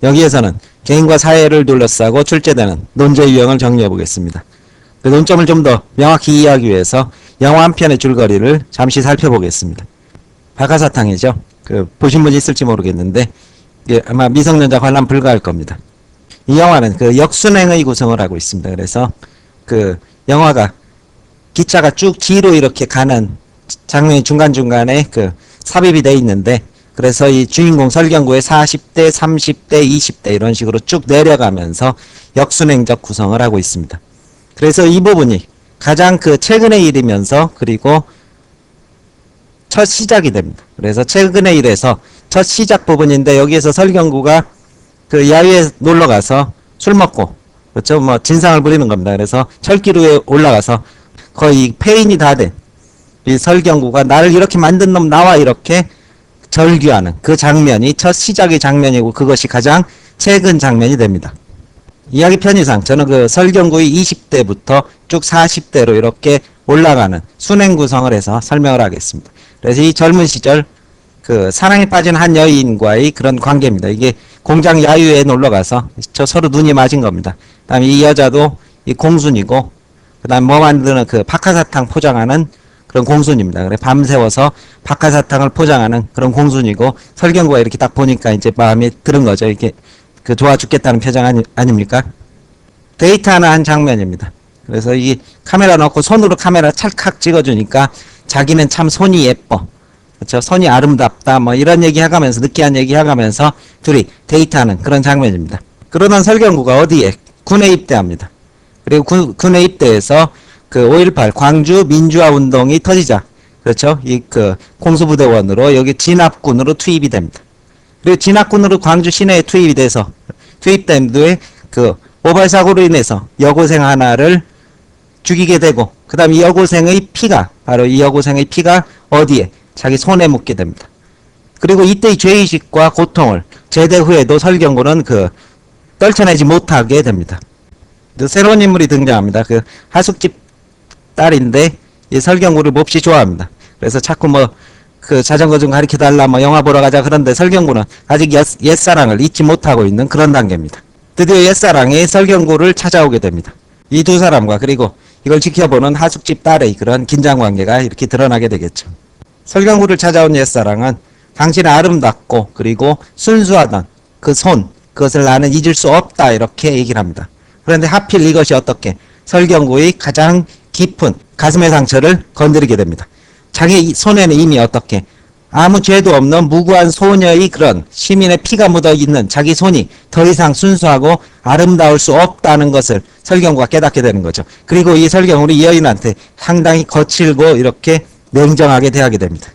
여기에서는 개인과 사회를 둘러싸고 출제되는 논제 유형을 정리해 보겠습니다. 그 논점을 좀 더 명확히 이해하기 위해서 영화 한 편의 줄거리를 잠시 살펴보겠습니다. 박하사탕이죠. 보신 분이 있을지 모르겠는데 아마 미성년자 관람 불가할 겁니다. 이 영화는 역순행의 구성을 하고 있습니다. 그래서 영화가 기차가 쭉 뒤로 이렇게 가는 장면이 중간중간에 삽입이 돼 있는데, 그래서 이 주인공 설경구의 40대, 30대, 20대 이런 식으로 쭉 내려가면서 역순행적 구성을 하고 있습니다. 그래서 이 부분이 가장 최근의 일이면서 그리고 첫 시작이 됩니다. 그래서 최근의 일에서 첫 시작 부분인데, 여기에서 설경구가 야유에 놀러 가서 술 먹고, 그렇죠? 진상을 부리는 겁니다. 그래서 철기루에 올라가서 거의 폐인이 다 된 이 설경구가 나를 이렇게 만든 놈 나와 이렇게 절규하는 그 장면이 첫 시작의 장면이고, 그것이 가장 최근 장면이 됩니다. 이야기 편의상 저는 설경구의 20대부터 쭉 40대로 이렇게 올라가는 순행 구성을 해서 설명을 하겠습니다. 그래서 이 젊은 시절 사랑에 빠진 한 여인과의 그런 관계입니다. 이게 공장 야유에 놀러가서 서로 눈이 맞은 겁니다. 그 다음에 이 여자도 이 공순이고, 그 다음에 만드는 박하사탕 포장하는 그런 공순입니다. 그래 밤새워서 박하사탕을 포장하는 그런 공순이고, 설경구가 이렇게 딱 보니까 이제 마음에 드는 거죠. 이렇게 좋아 죽겠다는 표정 아닙니까? 데이트하는 한 장면입니다. 그래서 이 카메라 넣고 손으로 카메라 찰칵 찍어주니까 자기는 참 손이 예뻐, 그렇죠? 손이 아름답다, 이런 얘기 해가면서, 느끼한 얘기 해가면서 둘이 데이트하는 그런 장면입니다. 그러던 설경구가 어디에? 군에 입대합니다. 그리고 군에 입대해서 5.18 광주 민주화 운동이 터지자, 그렇죠? 이 공수부대원으로 여기 진압군으로 투입이 됩니다. 그리고 진압군으로 광주 시내에 투입이 돼서, 투입된 뒤에 오발 사고로 인해서 여고생 하나를 죽이게 되고, 그 다음 이 여고생의 피가, 바로 이 여고생의 피가 어디에? 자기 손에 묻게 됩니다. 그리고 이때의 죄의식과 고통을 제대 후에도 설경구는 떨쳐내지 못하게 됩니다. 또 새로운 인물이 등장합니다. 하숙집 딸인데 이 설경구를 몹시 좋아합니다. 그래서 자꾸 자전거 좀 가르쳐달라, 영화 보러 가자, 그런데 설경구는 아직 옛사랑을 잊지 못하고 있는 그런 단계입니다. 드디어 옛사랑이 설경구를 찾아오게 됩니다. 이 두 사람과 그리고 이걸 지켜보는 하숙집 딸의 그런 긴장관계가 이렇게 드러나게 되겠죠. 설경구를 찾아온 옛사랑은 당신의 아름답고 그리고 순수하던 그것을 나는 잊을 수 없다, 이렇게 얘기를 합니다. 그런데 하필 이것이 어떻게 설경구의 가장 깊은 가슴의 상처를 건드리게 됩니다. 자기 손에는 이미 어떻게 아무 죄도 없는 무고한 소녀의 그런 시민의 피가 묻어있는 자기 손이 더 이상 순수하고 아름다울 수 없다는 것을 설경구가 깨닫게 되는 거죠. 그리고 이 설경구는 이 여인한테 상당히 거칠고 이렇게 냉정하게 대하게 됩니다.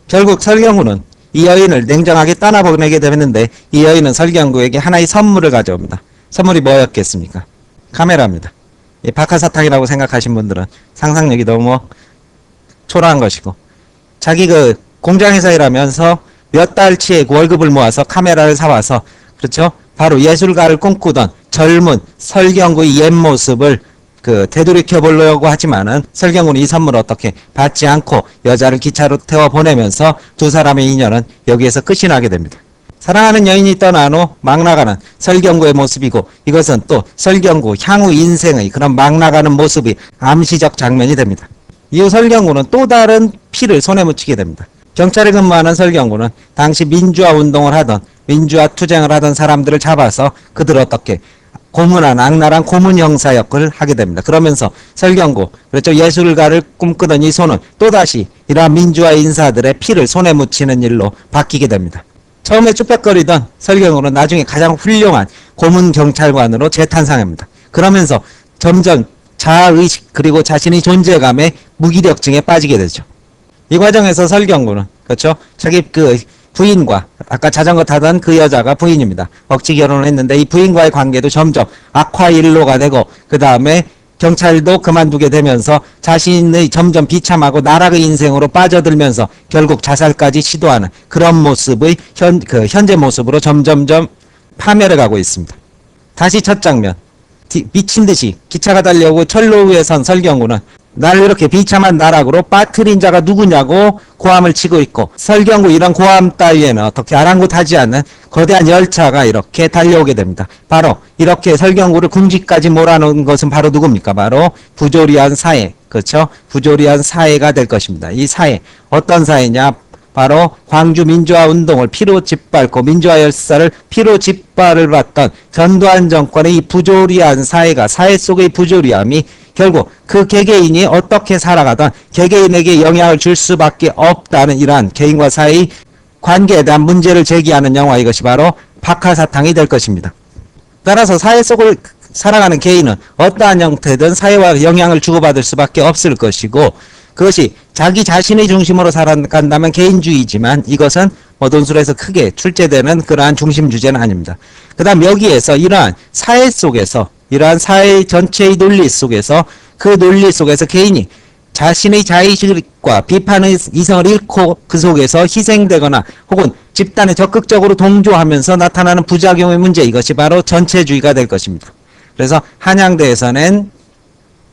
결국 설경구는 이 여인을 냉정하게 떠나보내게 되는데, 이 여인은 설경구에게 하나의 선물을 가져옵니다. 선물이 뭐였겠습니까? 카메라입니다. 이 박하사탕이라고 생각하신 분들은 상상력이 너무 초라한 것이고, 자기 공장에서 일하면서 몇 달치의 월급을 모아서 카메라를 사와서, 그렇죠? 바로 예술가를 꿈꾸던 젊은 설경구의 옛 모습을 되돌이켜보려고 하지만은, 설경구는 이 선물을 어떻게 받지 않고 여자를 기차로 태워 보내면서 두 사람의 인연은 여기에서 끝이 나게 됩니다. 사랑하는 여인이 떠난 후 막 나가는 설경구의 모습이고, 이것은 또 설경구 향후 인생의 그런 막 나가는 모습이 암시적 장면이 됩니다. 이후 설경구는 또 다른 피를 손에 묻히게 됩니다. 경찰에 근무하는 설경구는 당시 민주화 운동을 하던, 민주화 투쟁을 하던 사람들을 잡아서 그들을 어떻게 고문한 악랄한 고문 형사 역할을 하게 됩니다. 그러면서 설경구, 그렇죠, 예술가를 꿈꾸던 이 손은 또다시 이러한 민주화 인사들의 피를 손에 묻히는 일로 바뀌게 됩니다. 처음에 쭈뼛거리던 설경구는 나중에 가장 훌륭한 고문 경찰관으로 재탄생합니다. 그러면서 점점 자아의식 그리고 자신의 존재감에 무기력증에 빠지게 되죠. 이 과정에서 설경구는, 그렇죠, 자기 부인과, 아까 자전거 타던 그 여자가 부인입니다. 억지 결혼을 했는데 이 부인과의 관계도 점점 악화일로가 되고, 그 다음에 경찰도 그만두게 되면서 자신의 점점 비참하고 나락의 인생으로 빠져들면서 결국 자살까지 시도하는 그런 모습의 현재 모습으로 점점점 파멸해 가고 있습니다. 다시 첫 장면. 미친듯이 기차가 달려오고 철로 위에 선 설경구는 날 이렇게 비참한 나락으로 빠뜨린 자가 누구냐고 고함을 치고 있고, 설경구 이런 고함 따위에는 어떻게 아랑곳하지 않는 거대한 열차가 이렇게 달려오게 됩니다. 바로 이렇게 설경구를 궁지까지 몰아넣은 것은 바로 누굽니까? 바로 부조리한 사회, 그렇죠? 부조리한 사회가 될 것입니다. 이 사회, 어떤 사회냐? 바로 광주 민주화 운동을 피로 짓밟고 민주화 열사를 피로 짓밟을 받던 전두환 정권의 이 부조리한 사회가, 사회 속의 부조리함이 결국 그 개개인이 어떻게 살아가던 개개인에게 영향을 줄 수밖에 없다는 이러한 개인과 사회의 관계에 대한 문제를 제기하는 영화, 이것이 바로 박하사탕이 될 것입니다. 따라서 사회 속을 살아가는 개인은 어떠한 형태든 사회와 영향을 주고받을 수밖에 없을 것이고, 그것이 자기 자신의 중심으로 살아간다면 개인주의지만, 이것은 논술에서 크게 출제되는 그러한 중심 주제는 아닙니다. 그 다음 여기에서 이러한 사회 속에서, 이러한 사회 전체의 논리 속에서, 그 논리 속에서 개인이 자신의 자의식과 비판의 이성을 잃고 그 속에서 희생되거나 혹은 집단에 적극적으로 동조하면서 나타나는 부작용의 문제, 이것이 바로 전체주의가 될 것입니다. 그래서 한양대에서는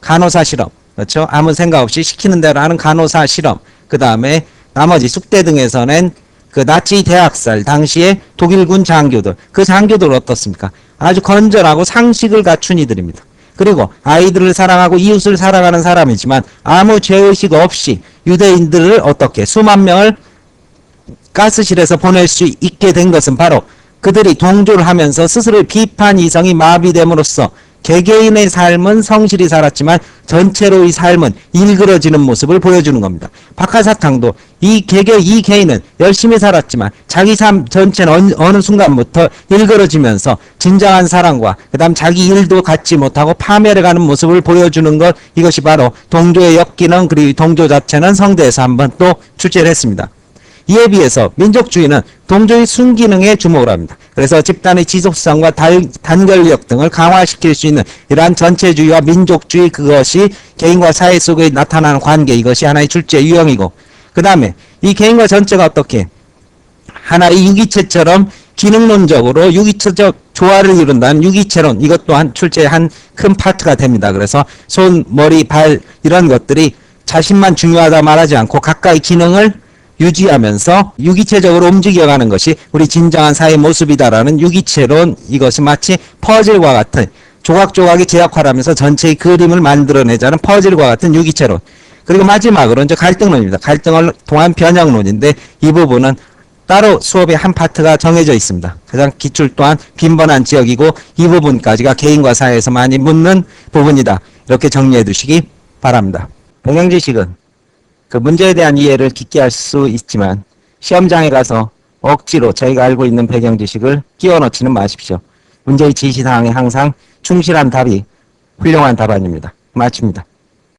간호사 실험, 그렇죠? 아무 생각 없이 시키는 대로 하는 간호사 실험, 그 다음에 나머지 숙대 등에서는 그 나치 대학살 당시에 독일군 장교들, 그 장교들 어떻습니까? 아주 건전하고 상식을 갖춘 이들입니다. 그리고 아이들을 사랑하고 이웃을 사랑하는 사람이지만 아무 죄의식 없이 유대인들을 어떻게 수만 명을 가스실에서 보낼 수 있게 된 것은 바로 그들이 동조를 하면서 스스로의 비판 이성이 마비됨으로써 개개인의 삶은 성실히 살았지만 전체로의 삶은 일그러지는 모습을 보여주는 겁니다. 박하사탕도 이 개인은 열심히 살았지만 자기 삶 전체는 어느 순간부터 일그러지면서 진정한 사랑과 그 다음 자기 일도 갖지 못하고 파멸해가는 모습을 보여주는 것, 이것이 바로 동조의 역기능, 그리고 동조 자체는 성대에서 한번 또 출제를 했습니다. 이에 비해서 민족주의는 동조의 순기능에 주목을 합니다. 그래서 집단의 지속성과 단결력 등을 강화시킬 수 있는 이러한 전체주의와 민족주의, 그것이 개인과 사회 속에 나타나는 관계, 이것이 하나의 출제 유형이고, 그 다음에 이 개인과 전체가 어떻게 하나의 유기체처럼 기능론적으로 유기체적 조화를 이룬다는 유기체론, 이것 또한 출제의 한 큰 파트가 됩니다. 그래서 손, 머리, 발 이런 것들이 자신만 중요하다 말하지 않고 각각의 기능을 유지하면서 유기체적으로 움직여가는 것이 우리 진정한 사회 모습이다라는 유기체론, 이것이 마치 퍼즐과 같은 조각조각이 제약화하면서 전체의 그림을 만들어내자는 퍼즐과 같은 유기체론. 그리고 마지막으로 이제 갈등론입니다. 갈등을 통한 변형론인데, 이 부분은 따로 수업의 한 파트가 정해져 있습니다. 가장 기출 또한 빈번한 지역이고 이 부분까지가 개인과 사회에서 많이 묻는 부분이다, 이렇게 정리해 두시기 바랍니다. 배경지식은 그 문제에 대한 이해를 깊게 할 수 있지만 시험장에 가서 억지로 저희가 알고 있는 배경 지식을 끼워 넣지는 마십시오. 문제의 지시사항에 항상 충실한 답이 훌륭한 답안입니다. 마칩니다.